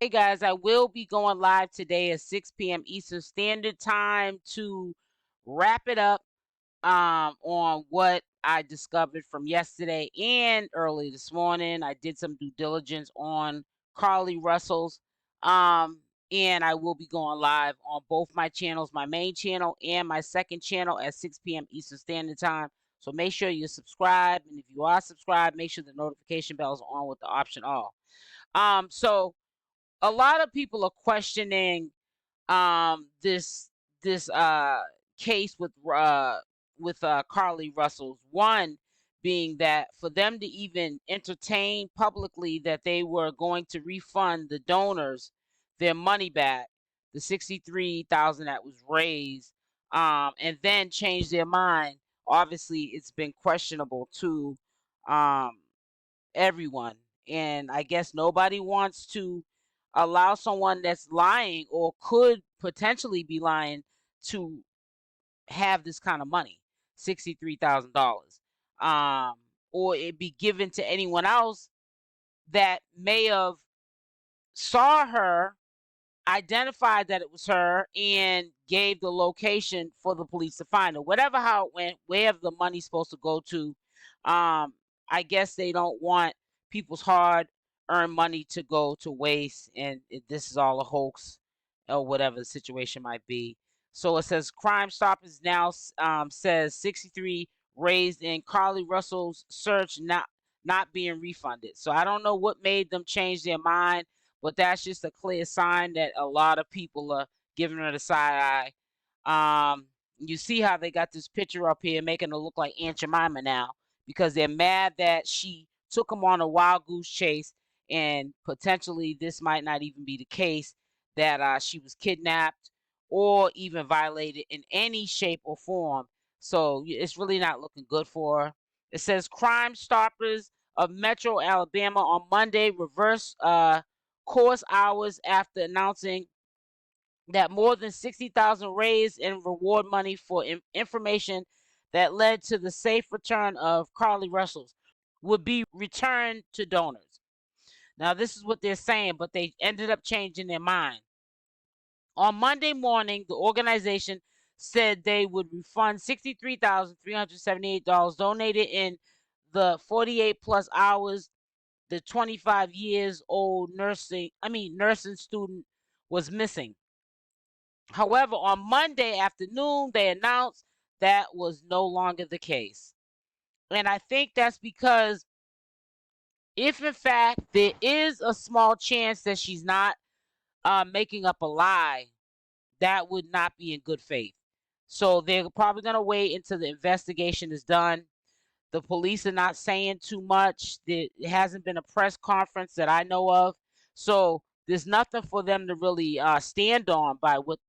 Hey guys, I will be going live today at 6 p.m. Eastern Standard Time to wrap it up on what I discovered from yesterday and early this morning. I did some due diligence on Carlee Russell's, and I will be going live on both my channels, my main channel and my second channel at 6 p.m. Eastern Standard Time. So make sure you subscribe, and if you are subscribed, make sure the notification bell is on with the option all. So a lot of people are questioning this case with Carlee Russell's. One being that for them to even entertain publicly that they were going to refund the donors their money back, the $63,000 that was raised, and then change their mind. Obviously, it's been questionable to um, everyone, and I guess nobody wants to allow someone that's lying or could potentially be lying to have this kind of money, $63,000, or it be given to anyone else that may have saw her, identified that it was her, and gave the location for the police to find her. Whatever how it went, wherever the money's supposed to go to, I guess they don't want people's hard-earned money to go to waste, and this is all a hoax or whatever the situation might be. So it says Crime Stoppers now says 63 raised in Carlee Russell's search not being refunded. So I don't know what made them change their mind, but that's just a clear sign that a lot of people are giving her the side eye. You see how they got this picture up here making her look like Aunt Jemima now, because they're mad that she took them on a wild goose chase, and potentially this might not even be the case, that she was kidnapped or even violated in any shape or form. So it's really not looking good for her. It says Crime Stoppers of Metro Alabama on Monday reversed course hours after announcing that more than 60,000 raised in reward money for information that led to the safe return of Carlee Russell's would be returned to donors. Now, this is what they're saying, but they ended up changing their mind. On Monday morning, the organization said they would refund $63,378 donated in the 48 plus hours the 25 years old nursing student was missing. However, on Monday afternoon, they announced that was no longer the case. And I think that's because if in fact there is a small chance that she's not making up a lie, that would not be in good faith. So they're probably going to wait until the investigation is done. The police are not saying too much. There hasn't been a press conference that I know of. So there's nothing for them to really stand on by what,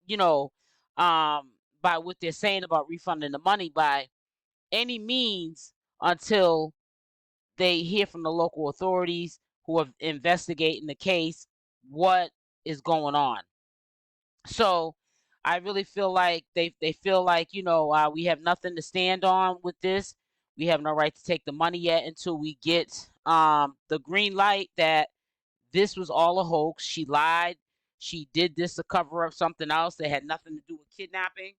you know, by what they're saying about refunding the money by any means, until they hear from the local authorities who are investigating the case what is going on. So I really feel like they feel like, we have nothing to stand on with this. We have no right to take the money yet until we get the green light that this was all a hoax. She lied. She did this to cover up something else that had nothing to do with kidnapping.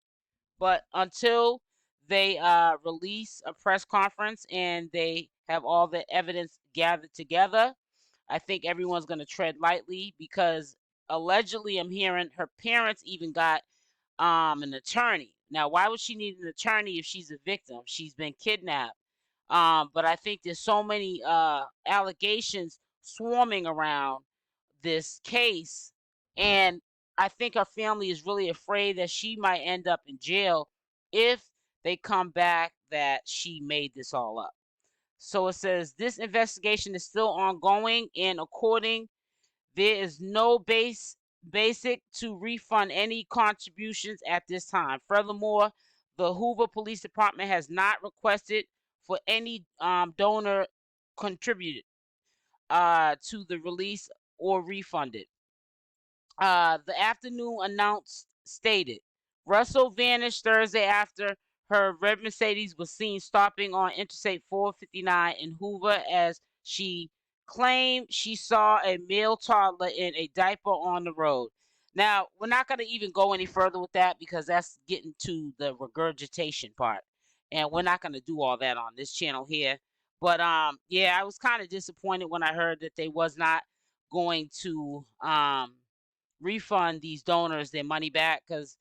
But until they release a press conference and they have all the evidence gathered together, I think everyone's going to tread lightly, because allegedly I'm hearing her parents even got an attorney. Now, why would she need an attorney if she's a victim? She's been kidnapped. But I think there's so many allegations swarming around this case, and I think her family is really afraid that she might end up in jail if they come back that she made this all up. So it says this investigation is still ongoing, and according, there is no basic to refund any contributions at this time. Furthermore, the Hoover Police Department has not requested for any donor contributed to the release or refunded. The afternoon announced stated Russell vanished Thursday after her red Mercedes was seen stopping on Interstate 459 in Hoover as she claimed she saw a male toddler in a diaper on the road. Now, we're not going to even go any further with that because that's getting to the regurgitation part. And we're not going to do all that on this channel here. But yeah, I was kind of disappointed when I heard that they was not going to refund these donors their money back, because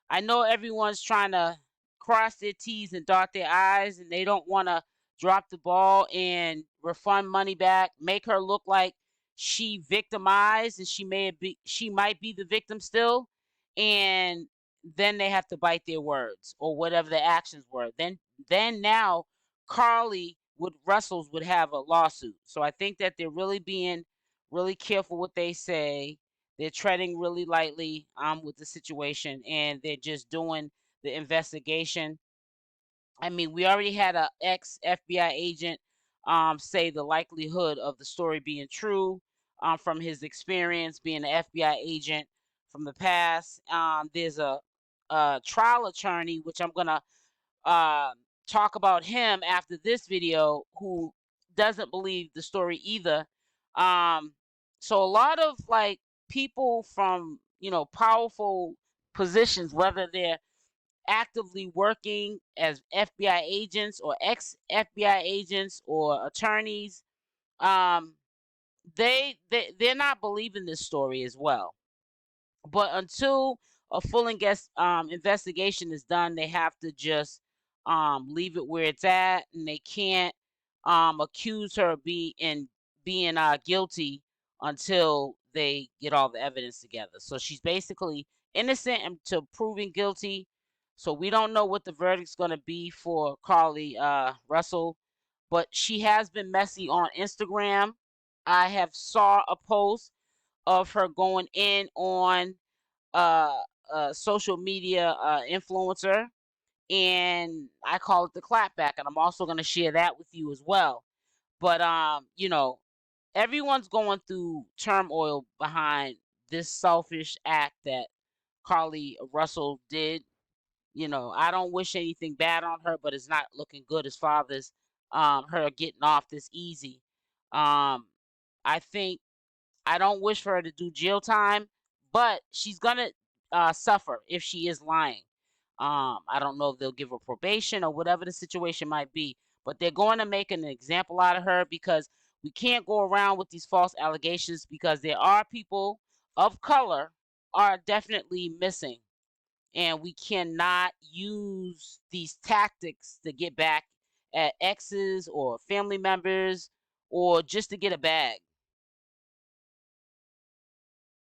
I know everyone's trying to cross their T's and dot their I's, and they don't want to drop the ball and refund money back, make her look like she victimized and she might be the victim still, and then they have to bite their words or whatever the actions were. Then now Carlee Russells would have a lawsuit. So I think that they're really being really careful what they say. They're treading really lightly with the situation, and they're just doing the investigation. I mean, we already had a ex FBI agent say the likelihood of the story being true from his experience being an FBI agent from the past. There's a trial attorney, which I'm gonna uh, talk about him after this video, who doesn't believe the story either. Um, so a lot of like people from powerful positions, whether they're actively working as FBI agents or ex FBI agents or attorneys, um, they're not believing this story as well. But until a full investigation is done, they have to just leave it where it's at, and they can't accuse her of being guilty until they get all the evidence together. So she's basically innocent until proven guilty. So we don't know what the verdict's going to be for Carlee Russell, but she has been messy on Instagram. I have saw a post of her going in on social media influencer, and I call it the clapback, and I'm also going to share that with you as well. But everyone's going through turmoil behind this selfish act that Carlee Russell did. I don't wish anything bad on her, but it's not looking good as far as her getting off this easy. I think I don't wish for her to do jail time, but she's gonna suffer if she is lying. I don't know if they'll give her probation or whatever the situation might be, but they're going to make an example out of her, because we can't go around with these false allegations, because there are people of color are definitely missing, and we cannot use these tactics to get back at exes or family members or just to get a bag.